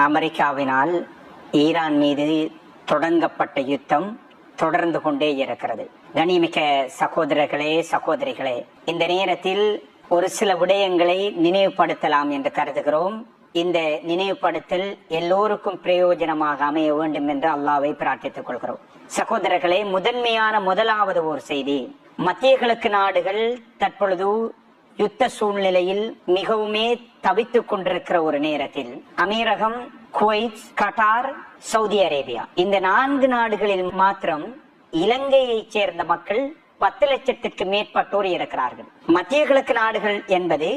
அமெரிக்காவினால் Iran மீது தொடங்கப்பட்ட யுத்தம் தொடர்ந்து கொண்டே இருக்கிறது. கண்ணியமிக்க சகோதரர்களே, சகோதரிகளே, இந்த நேரத்தில் ஒரு சில விடயங்களை நினைவுபடுத்தலாம் என்று கருதுகிறோம். இந்த நினைவுபடுத்தல் எல்லோருக்கும் பிரயோஜனமாக அமைய வேண்டும் என்று அல்லாஹ்வை பிரார்த்தித்துக் கொள்கிறோம். சகோதரர்களே, முதலாவது ஒரு செய்தி, மத்திய கிழக்கு நாடுகள் தற்பொழுது யுத்த சூழ்நிலையில் மிகவுமே தவித்துக் கொண்டிருக்கிற ஒரு நேரத்தில் அமீரகம், குவைத், கட்டார், சவுதி அரேபியா இந்த 4 நாடுகளில் மாத்திரம் இலங்கையை சேர்ந்த மக்கள் 10 லட்சத்திற்கு மேற்பட்டோர் இருக்கிறார்கள். மத்திய கிழக்கு நாடுகள் என்பது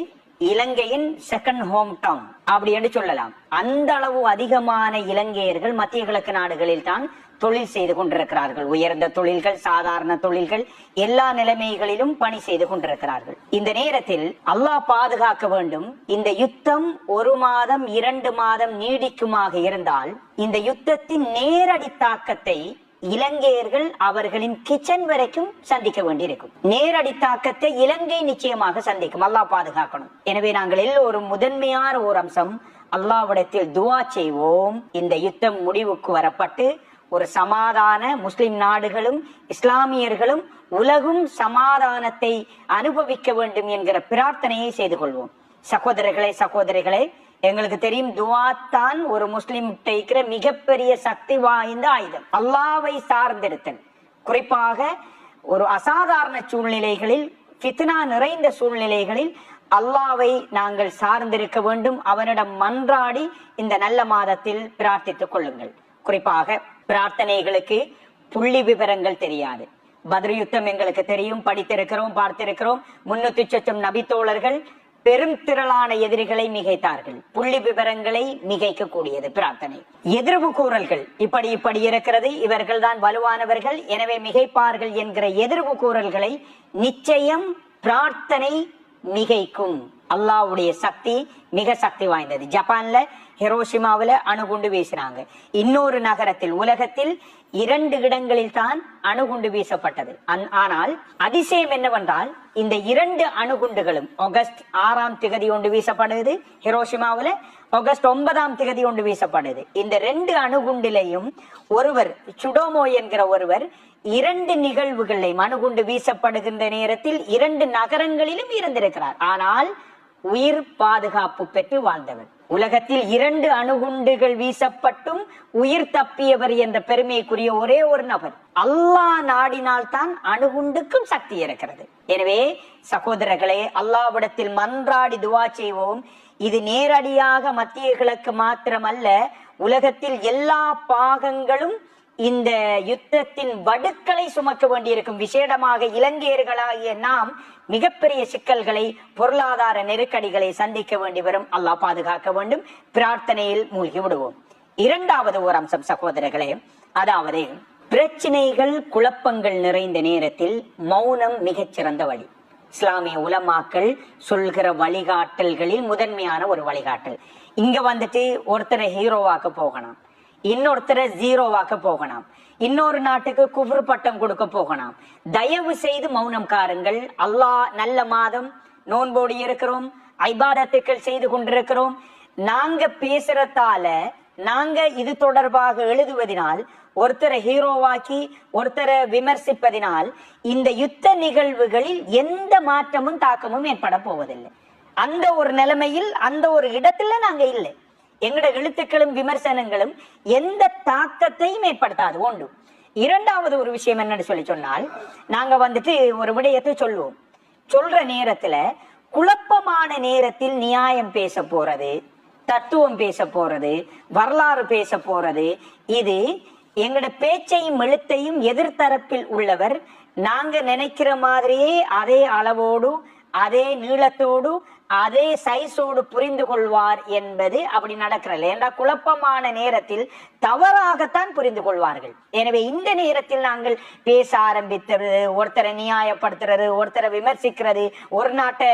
இலங்கையின் செகண்ட் ஹோம் டவுன் அப்படி என்று சொல்லலாம். அந்த அளவு அதிகமான இலங்கையர்கள் மத்திய கிழக்கு நாடுகளில் தான் தொழில் செய்து கொண்டிருக்கிறார்கள். உயர்ந்த தொழில்கள், சாதாரண தொழில்கள், எல்லா நிலைமைகளிலும் பணி செய்து கொண்டிருக்கிறார்கள். இந்த நேரத்தில் அல்லாஹ் பாதுகாக்க வேண்டும். இந்த யுத்தம் 1 மாதம் 2 மாதம் நீடிக்குமாக இருந்தால் இந்த யுத்தத்தின் நேரடி தாக்கத்தை இலங்கையர்கள் அவர்களின் கிச்சன் வரைக்கும் சந்திக்க வேண்டியிருக்கும். நேரடி தாக்கத்தை இலங்கை நிச்சயமாக சந்திக்கும். அல்லாஹ் பாதுகாக்கணும். எனவே நாங்கள் எல்லோரும் முதன்மையான ஒரு அம்சம், அல்லாஹ்விடத்தில் துஆ செய்வோம். இந்த யுத்தம் முடிவுக்கு வரப்பட்டு ஒரு சமாதான முஸ்லிம் நாடுகளும் இஸ்லாமியர்களும் உலகும் சமாதானத்தை அனுபவிக்க வேண்டும் என்கிற பிரார்த்தனையை செய்து கொள்வோம். சகோதரர்களே, சகோதரிகளே, எங்களுக்கு தெரியும், துஆ தான் ஒரு முஸ்லிம் இருக்கிற மிகப்பெரிய சக்தி வாய்ந்த ஆயுதம். அல்லாஹ்வை சார்ந்திருத்தல், குறிப்பாக ஒரு அசாதாரண சூழ்நிலைகளில், ஃபித்னா நிறைந்த சூழ்நிலைகளில் அல்லாஹ்வை நாங்கள் சார்ந்திருக்க வேண்டும். அவனிடம் மன்றாடி இந்த நல்ல மாதத்தில் பிரார்த்தித்துக் கொள்ளுங்கள். குறிப்பாக பிரார்த்தனைகளுக்கு புள்ளி விவரங்கள் தெரியாது. பத்ர் யுத்தம் எங்களுக்கு தெரியும், படித்திருக்கிறோம், பார்த்திருக்கிறோம். 300 லட்சம் நபி தோழர்கள் பெரும் திரளான எதிரிகளை மிகைத்தார்கள். புள்ளி விவரங்களை மிகைக்க கூடியது பிரார்த்தனை. எதிர்வு கூறல்கள், இப்படி இருக்கிறது, இவர்கள் தான் வலுவானவர்கள், எனவே மிகைப்பார்கள் என்கிற எதிர்வு கூறல்களை நிச்சயம் பிரார்த்தனை மிகைக்கும். அல்லாஹ்வுடைய சக்தி மிக சக்தி வாய்ந்தது. ஜப்பான்ல ஹிரோஷிமாவில அணுகுண்டு வீசினாங்க. இன்னொரு நகரத்தில், உலகத்தில் 2 இடங்களில் தான் அணுகுண்டு வீசப்பட்டது. ஆனால் அதிசயம் என்னவென்றால், இந்த 2 அணுகுண்டுகளும் ஆகஸ்ட் 6ஆம் திகதி ஒன்று வீசப்படுது ஹிரோஷிமாவில, ஆகஸ்ட் 9ஆம் திகதி ஒன்று வீசப்படுது. இந்த 2 அணுகுண்டிலையும் ஒருவர், சுடோமோ என்கிற ஒருவர், 2 நிகழ்வுகளையும் அணுகுண்டு வீசப்படுகின்ற நேரத்தில் 2 நகரங்களிலும் இருந்திருக்கிறார். ஆனால் உயிர் பாதுகாப்பு பெற்று வாழ்ந்தவர். உலகத்தில் 2 அணுகுண்டுகள் வீசப்பட்டும் உயிர் தப்பியவர் என்ற பெருமைக்குரிய ஒரே ஒரு நபர். அல்லாஹ் நாடினால் தான் அணுகுண்டுக்கும் சக்தி இருக்கிறது. எனவே சகோதரர்களே, அல்லாஹ்விடத்தில் மன்றாடி துஆ செய்வோம். இது நேரடியாக மத்திய கிழக்கு மாத்திரமல்ல, உலகத்தில் எல்லா பாகங்களும் இந்த யுத்தத்தின் வடுக்களை சுமக்க வேண்டியிருக்கும். விசேடமாக இலங்கையர்களாகிய நாம் மிகப்பெரிய சிக்கல்களை, பொருளாதார நெருக்கடிகளை சந்திக்க வேண்டி வரும். அல்லாஹ் பாதுகாக்க வேண்டும். பிரார்த்தனையில் மூழ்கி விடுவோம். 2வது ஒரு அம்சம் சகோதரர்களே, அதாவது பிரச்சனைகள், குழப்பங்கள் நிறைந்த நேரத்தில் மௌனம் மிகச்சிறந்த வழி. இஸ்லாமிய உலமாக்கள் சொல்கிற வழிகாட்டல்களில் முதன்மையான ஒரு வழிகாட்டல். இங்க வந்துட்டு ஒருத்தரை ஹீரோவாக்க போகணும், இன்னொருத்தரை ஜீரோவாக்க போகணும், இன்னொரு நாட்டுக்கு குஃப்ர் பட்டம் கொடுக்க போகணும். தயவு செய்து மௌனம் காருங்கள். அல்லாஹ் நல்ல மாதம், நோன்போடு இருக்கிறோம், ஐபாதத்துக்கள் செய்து கொண்டிருக்கிறோம். நாங்க பேசுறதால, நாங்க இது தொடர்பாக எழுதுவதனால், ஒருத்தரை ஹீரோவாக்கி ஒருத்தரை விமர்சிப்பதினால் இந்த யுத்த நிகழ்வுகளில் எந்த மாற்றமும் தாக்கமும் ஏற்பட போவதில்லை. அந்த ஒரு நிலைமையில், அந்த ஒரு இடத்துல நாங்க இல்லை. எங்கட எழுத்துக்களும் விமர்சனங்களும் எந்த தாக்கத்தையும் ஏற்படுத்தாது. ஒன்று. 2வது ஒரு விஷயம் என்னன்னு சொன்னால், நாங்க வந்துட்டு ஒரு விடயத்தை சொல்லுவோம். சொல்ற நேரத்துல குழப்பமான நேரத்தில் நியாயம் பேச போறது, தத்துவம் பேச போறது, வரலாறு பேச போறது, இது எங்கட பேச்சையும் எழுத்தையும் எதிர்த்தரப்பில் உள்ளவர் நாங்க நினைக்கிற மாதிரியே அதே அளவோடு, அதே நீளத்தோடு, அதே சைஸோடு புரிந்து கொள்வார் என்பது அப்படி நடக்கிறல்ல. ஏன்னா குழப்பமான நேரத்தில் தவறாகத்தான் புரிந்து கொள்வார்கள். எனவே இந்த நேரத்தில் நாங்கள் பேச ஆரம்பித்தது, ஒருத்தரை நியாயப்படுத்துறது, ஒருத்தரை விமர்சிக்கிறது, ஒரு நாட்டை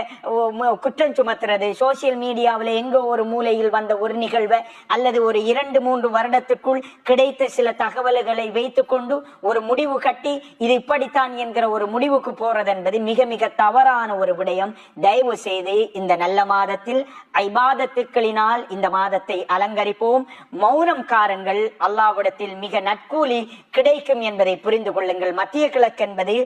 குற்றம் சுமத்துறது, சோசியல் மீடியாவில் எங்க ஒரு மூலையில் வந்த ஒரு நிகழ்வை அல்லது ஒரு 2-3 வருடத்துக்குள் கிடைத்த சில தகவல்களை வைத்துக்கொண்டு ஒரு முடிவு கட்டி இது இப்படித்தான் என்கிற ஒரு முடிவுக்கு போறது என்பது மிக மிக தவறான ஒரு விடயம். தயவு செய்து இந்த நல்ல மாதத்தில் ஐபாதத்துக்களினால் இந்த மாதத்தை அலங்கரிப்போம். மௌனம் காருங்கள், அல்லாஹ்விடத்தில் மிக நற்கூலி கிடைக்கும் என்பதை புரிந்து கொள்ளுங்கள். மத்திய கிழக்கு என்பது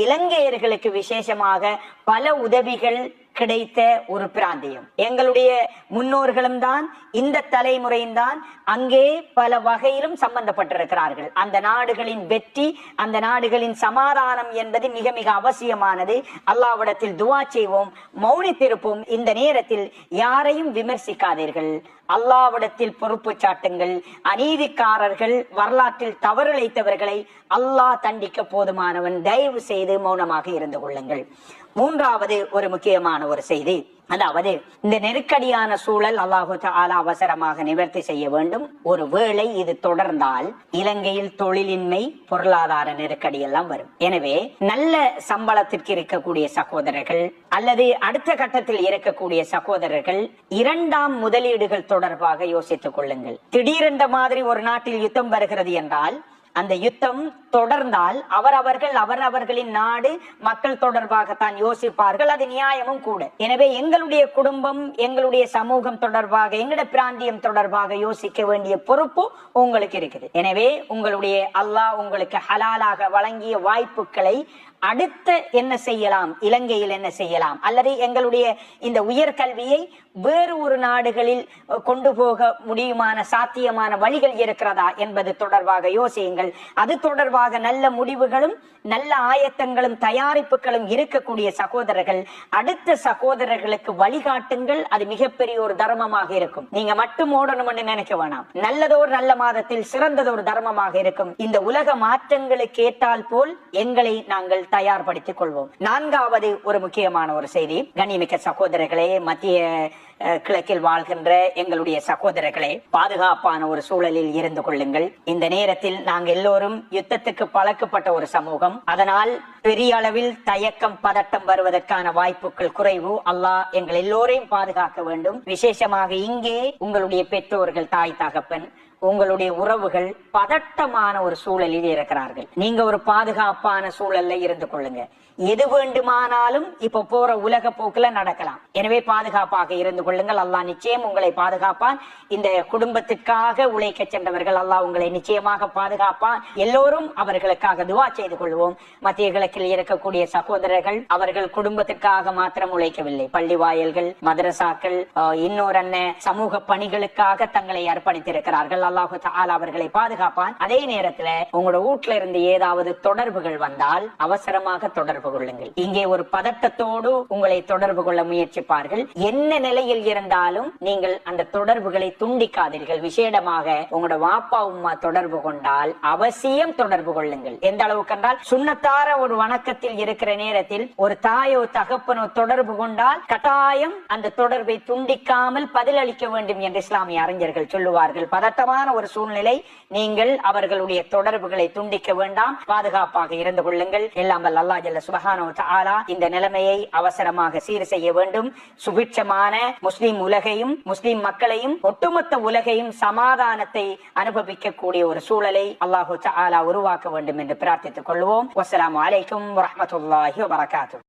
இலங்கையர்களுக்கு விசேஷமாக பல உதவிகள் கிடைத்த ஒரு பிராந்தியம். எங்களுடைய முன்னோர்களும் தான், இந்த தலைமுறையும் தான் அங்கே பல வகையிலும் சம்பந்தப்பட்டிருக்கிறார்கள். அந்த நாடுகளின் வெற்றி, அந்த நாடுகளின் சமாதானம் என்பது மிக மிக அவசியமானது. அல்லாஹ்விடத்தில் துஆ செய்வோம், மௌனித்திருப்போம். இந்த நேரத்தில் யாரையும் விமர்சிக்காதீர்கள், அல்லாஹ்விடத்தில் பொறுப்பு சாட்டுங்கள். அநீதிக்காரர்கள், வரலாற்றில் தவறிழைத்தவர்களை அல்லாஹ் தண்டிக்க போதுமானவன். தயவு செய்து மௌனமாக இருந்து கொள்ளுங்கள். மூன்றாவது ஒரு முக்கியமான ஒரு செய்தி, அதாவது இந்த நெருக்கடியான சூழல் அல்லாஹு தஆலா அவசரமாக நிவர்த்தி செய்ய வேண்டும். ஒரு வேளை இது தொடர்ந்தால் இலங்கையில் தொழிலின்மை, பொருளாதார நெருக்கடி எல்லாம் வரும். எனவே நல்ல சம்பளத்திற்கு இருக்கக்கூடிய சகோதரர்கள் அல்லது அடுத்த கட்டத்தில் இருக்கக்கூடிய சகோதரர்கள் இரண்டாம் முதலீடுகள் தொடர்பாக யோசித்துக் கொள்ளுங்கள். திடீரென்ற மாதிரி ஒரு நாட்டில் யுத்தம் வருகிறது என்றால், அந்த யுத்தம் தொடர்ந்தால் அவரவர்களின் நாடு, மக்கள் தொடர்பாகத்தான் யோசிப்பார்கள். அது நியாயமும் கூட. எனவே எங்களுடைய குடும்பம், எங்களுடைய சமூகம் தொடர்பாக, எங்களுடைய பிராந்தியம் தொடர்பாக யோசிக்க வேண்டிய பொறுப்பு உங்களுக்கு இருக்குது. எனவே உங்களுடைய அல்லாஹ் உங்களுக்கு ஹலாலாக வழங்கிய வாய்ப்புகளை அடுத்து என்ன செய்யலாம், இலங்கையில் என்ன செய்யலாம், அல்லது எங்களுடைய இந்த உயர்கல்வியை வேறு ஒரு நாடுகளில் கொண்டு போக முடியுமான சாத்தியமான வழிகள் இருக்கிறதா என்பது தொடர்பாக யோசியுங்கள். அது தொடர்பாக நல்ல முடிவுகளும் நல்ல ஆயத்தங்களும் தயாரிப்புகளும் இருக்கக்கூடிய சகோதரர்கள் அடுத்த சகோதரர்களுக்கு வழிகாட்டுங்கள். அது மிகப்பெரிய ஒரு தர்மமாக இருக்கும். நீங்க மட்டும் ஓடணும்னு நினைக்க வேணாம். நல்லதோர் நல்ல மாதத்தில் சிறந்ததொரு தர்மமாக இருக்கும். இந்த உலக மாற்றங்களுக்கு ஏற்றால் போல் எங்களை நாங்கள் தயார்படுத்திக் கொள்வோம். நான்காவது ஒரு முக்கியமான ஒரு செய்தி, கண்ணியமிக்க சகோதரர்களே, மத்திய கிழக்கில் வாழ்கின்ற எங்களுடைய சகோதரர்களே, பாதுகாப்பான ஒரு சூழலில் இருந்து கொள்ளுங்கள். இந்த நேரத்தில் நாங்கள் எல்லோரும் யுத்தத்துக்கு பழக்கப்பட்ட ஒரு சமூகம். அதனால் பெரிய அளவில் தயக்கம், பதட்டம் வருவதற்கான வாய்ப்புகள் குறைவு. அல்லாஹ் எங்கள் எல்லோரையும் பாதுகாக்க வேண்டும். விசேஷமாக இங்கே உங்களுடைய பெற்றோர்கள், தாய் தகப்பன், உங்களுடைய உறவுகள் பதட்டமான ஒரு சூழலில் இருக்கிறார்கள். நீங்க ஒரு பாதுகாப்பான சூழல்ல இருந்து கொள்ளுங்க. எது வேண்டுமானாலும் இப்ப போற உலக போக்குல நடக்கலாம். எனவே பாதுகாப்பாக இருந்து கொள்ளுங்கள். அல்லாஹ் நிச்சயம் உங்களை பாதுகாப்பான். இந்த குடும்பத்திற்காக உழைக்க சென்றவர்கள் அல்லாஹ் உங்களை நிச்சயமாக பாதுகாப்பான். எல்லோரும் அவர்களுக்காக துஆ செய்து கொள்வோம். மத்திய கிழக்கில் இருக்கக்கூடிய சகோதரர்கள் அவர்கள் குடும்பத்திற்காக மாத்திரம் உழைக்கவில்லை. பள்ளி வாயல்கள், மதரசாக்கள், இன்னொரு சமூக பணிகளுக்காக தங்களை அர்ப்பணித்திருக்கிறார்கள். அல்லாஹு தஆலா அவர்களை பாதுகாப்பான். அதே நேரத்துல உங்களோட வீட்டுல இருந்து ஏதாவது தொடர்புகள் வந்தால் அவசரமாக தொடர்பு கொள்ளுங்கள். இங்கே ஒரு பதட்டத்தோடு உங்களை தொடர்பு கொள்ள முயற்சிப்பார்கள். என்ன நிலையில் இருந்தாலும் நீங்கள் அந்த தொடர்புகளை துண்டிக்காதீர்கள். விசேடமாக உங்களோட வாப்பா உம்மா தொடர்பு கொண்டால் அவசியம் தொடர்பு கொள்ளுங்கள். எந்த அளவுக்கு என்றால், சுண்ணத்தார ஒரு வணக்கத்தில் இருக்கிற நேரத்தில் ஒரு தாயோ தகப்பனோ தொடர்பு கொண்டால் கட்டாயம் அந்த தொடர்பை துண்டிக்காமல் பதிலளிக்க வேண்டும் என்று இஸ்லாமிய அறிஞர்கள் சொல்லுவார்கள். பதட்டமான ஒரு சூழ்நிலை, நீங்கள் அவர்களுடைய தொடர்புகளை துண்டிக்க வேண்டாம். பாதுகாப்பாக இருந்து கொள்ளுங்கள். எல்லாம் வல்ல அல்லாஹ் ஜல்ல சுப்ஹானஹு வ தஆலா இந்த நிலைமையை அவசரமாக சீர் செய்ய வேண்டும். சுபிட்சமான முஸ்லிம் உலகையும், முஸ்லிம் மக்களையும், ஒட்டுமொத்த உலகையும் சமாதானத்தை அனுபவிக்கக்கூடிய ஒரு சூழலை அல்லாஹு தஆலா உருவாக்க வேண்டும் என்று பிரார்த்தித்துக் கொள்வோம். வஸ்ஸலாமு அலைக்கும் வரஹ்மத்துல்லாஹி வபரகாத்துஹு.